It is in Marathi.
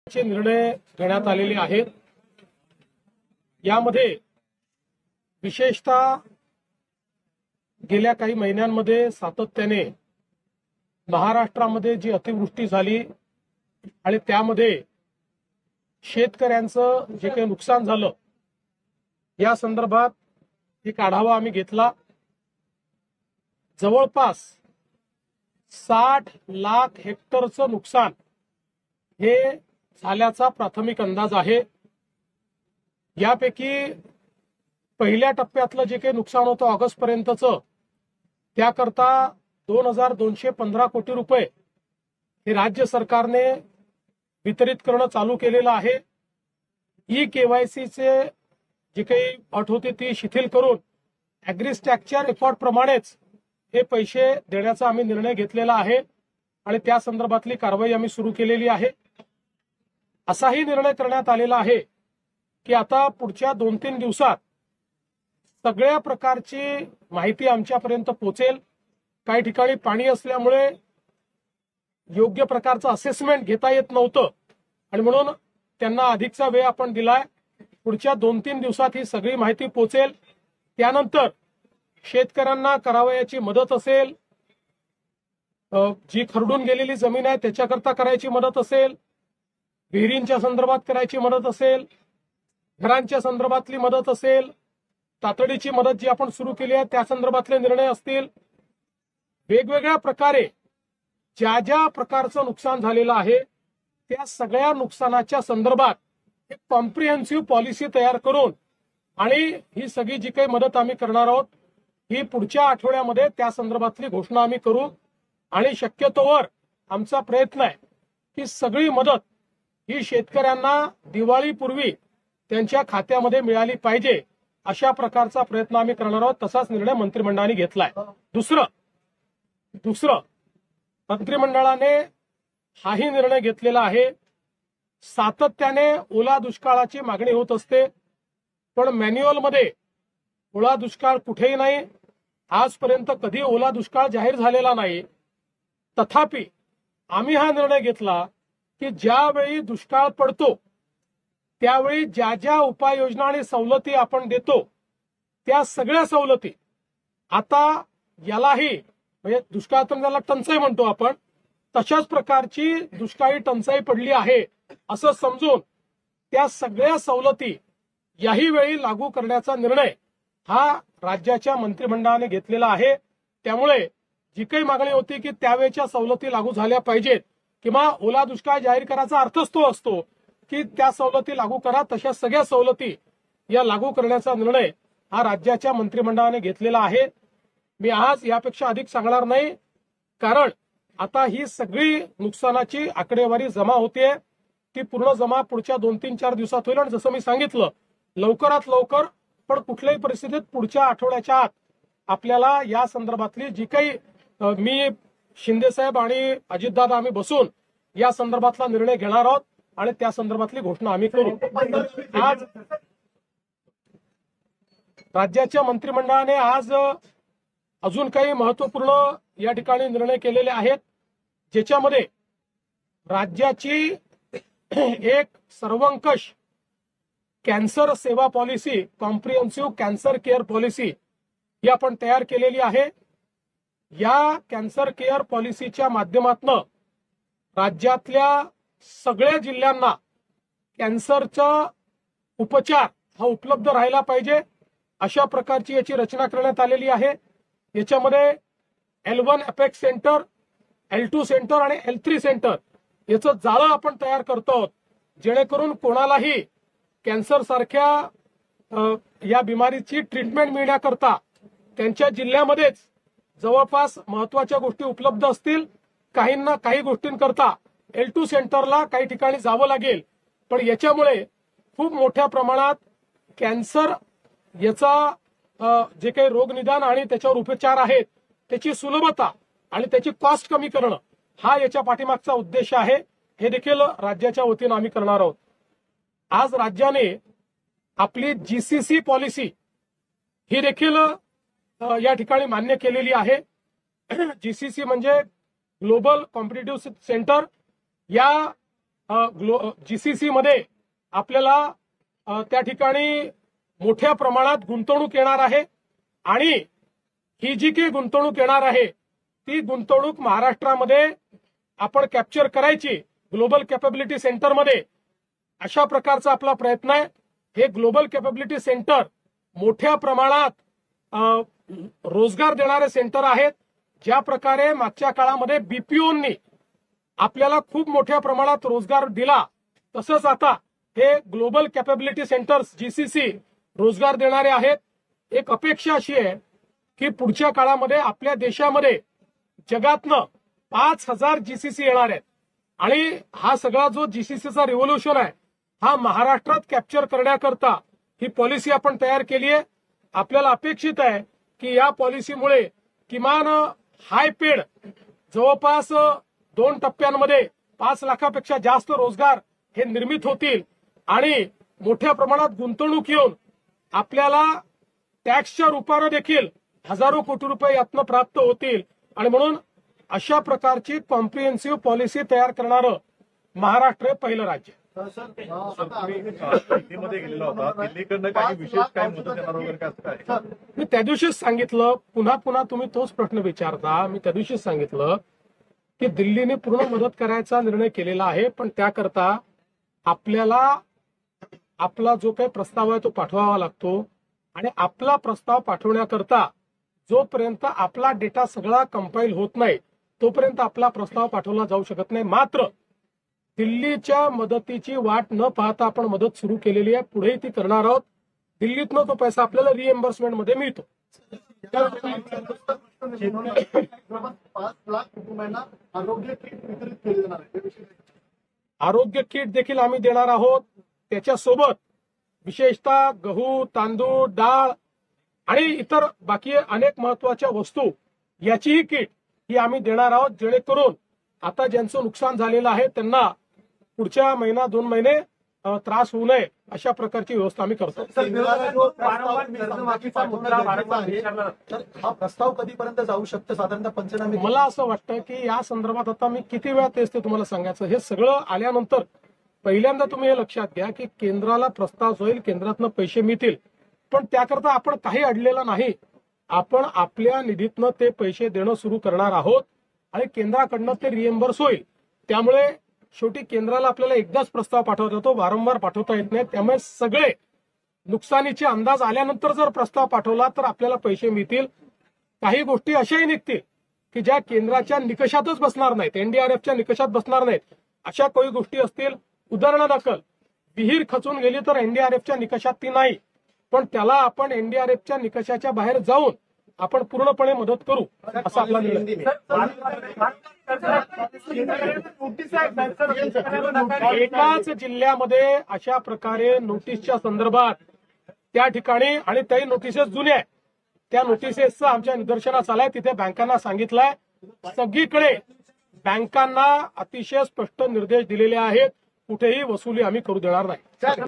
चे निर्णय घेण्यात आलेले आहेत। यामध्ये विशेषतः गेल्या काही महिन्यांमध्ये सातत्याने महाराष्ट्रामध्ये जी अतिवृष्टी झाली आणि त्यामध्ये शेतकऱ्यांचं जे काही नुकसान झालं या संदर्भात एक आढावा आम्ही घेतला। जवळपास 60 लाख हेक्टरचं नुकसान हे झाल्याचा प्राथमिक अंदाज आहे। यापैकी पहिल्या टप्प्यातलं जे काही नुकसान होतं ऑगस्ट पर्यंतचं त्याकरता 2215 कोटी रुपये हे राज्य सरकारने वितरित करणं चालू केलेलं आहे। ई केवायसीचे जे काही अट होती ती शिथिल करून ॲग्रीस्टॅकच्या रेकॉर्ड प्रमाणेच हे पैसे देण्याचा आम्ही निर्णय घेतलेला आहे आणि त्या संदर्भातली कारवाई आम्ही सुरू केलेली आहे। असाही निर्णय करण्यात आलेला आहे की आता पुढच्या 2-3 दिवसात सगळ्या प्रकारची माहिती आमच्यापर्यंत पोहोचेल। काही ठिकाणी पाणी असल्यामुळे योग्य प्रकारचं असेसमेंट घेता येत नव्हतं आणि म्हणून त्यांना अधिकचा वेळ आपण दिलाय। पुढच्या 2-3 दिवसात ही सगळी माहिती पोहोचेल। त्यानंतर शेतकऱ्यांना करावयाची मदत असेल, जी खरडून गेलेली जमीन आहे त्याच्याकरता करायची मदत असेल, विहिरींच्या संदर्भात करायची मदत असेल, घरांच्या संदर्भातली मदत असेल, तातडीची मदत जी आपण सुरू केली आहे त्या संदर्भातले निर्णय असतील, वेगवेगळ्या प्रकारे ज्या ज्या प्रकारचं नुकसान झालेलं आहे त्या सगळ्या नुकसानाच्या संदर्भात एक कॉम्प्रिहेन्सिव्ह पॉलिसी तयार करून आणि ही सगळी जी काही मदत आम्ही करणार आहोत ही पुढच्या आठवड्यामध्ये त्या संदर्भातली घोषणा आम्ही करू आणि शक्यतोवर आमचा प्रयत्न आहे की सगळी मदत ही शेतकऱ्यांना दिवाळीपूर्वी त्यांच्या खात्यामध्ये मिळाली पाहिजे अशा प्रकारचा प्रयत्न आम्ही करणार आहोत। तसाच निर्णय मंत्रिमंडळाने घेतलाय। दुसरं मंत्रिमंडळाने हाही निर्णय घेतलेला आहे, सातत्याने ओला दुष्काळाची मागणी होत असते पण मॅन्युअलमध्ये ओला दुष्काळ कुठेही नाही, आजपर्यंत कधी ओला दुष्काळ जाहीर झालेला नाही। तथापि आम्ही हा निर्णय घेतला की ज्यावेळी दुष्काळ पडतो त्यावेळी ज्या ज्या उपाययोजना आणि सवलती आपण देतो त्या सगळ्या सवलती आता यालाही म्हणजे दुष्काळ तर त्याला टंचाई म्हणतो आपण, तशाच प्रकारची दुष्काळी टंचाई पडली आहे असं समजून त्या सगळ्या सवलती याही वेळी लागू करण्याचा निर्णय हा राज्याच्या मंत्रिमंडळाने घेतलेला आहे। त्यामुळे जी काही मागणी होती की त्यावेळच्या सवलती लागू झाल्या पाहिजेत किंवा ओला दुष्काळ जाहीर करायचा अर्थच तो असतो की त्या सवलती लागू करा, तशा सगळ्या सवलती या लागू करण्याचा निर्णय हा राज्याच्या मंत्रिमंडळाने घेतलेला आहे। मी आज यापेक्षा अधिक सांगणार नाही कारण आता ही सगळी नुकसानाची आकडेवारी जमा होते, ती पूर्ण जमा पुढच्या 2-3-4 दिवसात होईल आणि जसं मी सांगितलं लवकरात लवकर पण कुठल्याही परिस्थितीत पुढच्या आठवड्याच्या आत आपल्याला या संदर्भातली जी काही मी शिंदेसाहेब आणि अजितदादा आम्ही बसून या संदर्भातला निर्णय घेणार आहोत आणि त्या संदर्भातली घोषणा आम्ही करू। आज राज्याच्या मंत्रिमंडळाने आज अजून काही महत्वपूर्ण या ठिकाणी निर्णय केलेले आहेत ज्याच्यामध्ये राज्याची एक सर्वंकष कॅन्सर सेवा policy, comprehensive cancer care policy ही आपण तयार केलेली आहे। या कॅन्सर केअर पॉलिसीच्या माध्यमातून राज्यातल्या सगळ्या जिल्ह्यांना कॅन्सरचा उपचार हा उपलब्ध राहिला पाहिजे अशा प्रकारची याची रचना करण्यात आलेली आहे। याच्यामध्ये L1 apex centre, L2 centre आणि L3 सेंटर याचं जाळं आपण तयार करतो आहोत जेणेकरून कोणालाही कॅन्सर सारख्या या बिमारीची ट्रीटमेंट मिळण्याकरता त्यांच्या जिल्ह्यामध्येच जवळपास महत्वाच्या गोष्टी उपलब्ध असतील। काहींना काही गोष्टींकरता L2 सेंटरला काही ठिकाणी जावं लागेल पण याच्यामुळे खूप मोठ्या प्रमाणात कॅन्सर याचा जे काही रोगनिदान आणि त्याच्यावर उपचार आहेत त्याची सुलभता आणि त्याची कॉस्ट कमी करणं हा याच्या पाठीमागचा उद्देश आहे। हे देखील राज्याच्या वतीने आम्ही करणार आहोत। आज राज्याने आपली GCC पॉलिसी ही देखील या ठिकाणी मान्य केलेली आहे। GCC म्हणजे ग्लोबल कॉम्पिटिटिव्ह सेंटर। या जीसीसी मध्ये आपल्याला त्या ठिकाणी मोठ्या प्रमाणात गुंतवणूक येणार आहे आणि ही जी काही गुंतवणूक येणार आहे ती गुंतवणूक महाराष्ट्रामध्ये आपण कॅप्चर करायची ग्लोबल कॅपॅबिलिटी सेंटरमध्ये, अशा प्रकारचा आपला प्रयत्न आहे. हे ग्लोबल कॅपॅबिलिटी सेंटर मोठ्या प्रमाणात रोजगार देणारे सेंटर आहेत. ज्या प्रकारे मागच्या काळामध्ये बीपीओनी आपल्याला खूप मोठ्या प्रमाणात रोजगार दिला, तसंच आता हे ग्लोबल कॅपॅबिलिटी सेंटर्स जीसीसी रोजगार देणारे आहेत. एक अपेक्षा अशी आहे की पुढच्या काळामध्ये आपल्या देशामध्ये जगातनं 5,000 जीसीसी येणार आहेत आणि हा सगळा जो जीसीसीचा रिव्होल्युशन आहे हा महाराष्ट्रात कॅप्चर करण्याकरता ही पॉलिसी आपण तयार केली आहे. आपल्याला अपेक्षित आहे की या पॉलिसीमुळे किमान हाय पेड जवळपास 2 टप्प्यांमध्ये 5 लाखापेक्षा जास्त रोजगार हे निर्मित होतील आणि मोठ्या प्रमाणात गुंतवणूक येऊन आपल्याला टॅक्सच्या रूपानं देखील हजारो कोटी रुपये यातनं प्राप्त होतील. आणि म्हणून अशा प्रकारची कॉम्प्रिहेन्सिव्ह पॉलिसी तयार करणारं महाराष्ट्र हे पहिलं राज्य. दिल्लीमध्ये गेलेला होता, दिल्लीकडनं काही विशेष काय मदत येणार वगैरे काय? मी त्या दिवशीच सांगितलं, पुन्हा तुम्ही तोच प्रश्न विचारता. मी त्या दिवशीच सांगितलं की दिल्लीने पूर्ण मदत करायचा निर्णय केलेला आहे, पण त्याकरता आपल्याला आपला जो काही प्रस्ताव आहे तो पाठवावा लागतो आणि आपला प्रस्ताव पाठवण्याकरता जोपर्यंत आपला डेटा सगळा कंपाईल होत नाही तोपर्यंत आपला प्रस्ताव पाठवला जाऊ शकत नाही. मात्र दिल्लीच्या मदतीची वाट न पाहता आपण मदत सुरू केलेली आहे, पुढेही ती करणार आहोत. दिल्लीतनं तो पैसा आपल्याला रिएम्बर्समेंटमध्ये मिळतो. 5 लाख कुटुंबांना आरोग्य किट वितरित केले जाणार आहे. आरोग्य किट देखील आम्ही देणार आहोत. त्याच्यासोबत विशेषतः गहू, तांदूळ, डाळ आणि इतर बाकी अनेक महत्वाच्या वस्तू याचीही किट ही आम्ही देणार आहोत, जेणेकरून आता ज्यांचं नुकसान झालेलं आहे त्यांना पुढच्या 1-2 महिने त्रास होऊ नये अशा प्रकारची व्यवस्था आम्ही करतो. हा प्रस्ताव कधीपर्यंत जाऊ शकतो साधारणतः पंचनामे? मला असं वाटतं की या संदर्भात आता मी किती वेळा तेच ते तुम्हाला सांगायचं, हे सगळं आल्यानंतर पहिल्यांदा तुम्ही हे लक्षात घ्या की केंद्राला प्रस्ताव होईल, केंद्रातनं पैसे मिळतील, पण त्याकरता आपण काही अडलेलं नाही. आपण आपल्या निधीतनं ते पैसे देणं सुरू करणार आहोत आणि केंद्राकडनं ते रिएम्बर्स होईल. त्यामुळे शेवटी केंद्राला आपल्याला एकदाच प्रस्ताव पाठवता येतो, वारंवार पाठवता येत नाही. त्यामुळे सगळे नुकसानीचे अंदाज आल्यानंतर जर प्रस्ताव पाठवला तर आपल्याला पैसे मिळतील. काही गोष्टी अशाही निघतील की ज्या केंद्राच्या निकषातच बसणार नाहीत, एनडीआरएफच्या निकषात बसणार नाहीत. अशा काही गोष्टी असतील, उदाहरणादाखल विहीर खचून गेली तर एनडीआरएफच्या निकषात ती नाही, पण त्याला आपण एनडीआरएफच्या निकषाच्या बाहेर जाऊन आपण पूर्णपणे मदत करू असा आपला निर्णय. एकाच जिल्ह्यामध्ये अशा प्रकारे नोटीसच्या संदर्भात त्या ठिकाणी, आणि त्याही नोटिसेस जुन्या आहेत, त्या नोटिसेसचं आमच्या निदर्शनास आलंय. तिथे बँकांना सांगितलंय, सगळीकडे बँकांना अतिशय स्पष्ट निर्देश दिलेले आहेत, कुठेही वसुली आम्ही करू देणार नाही.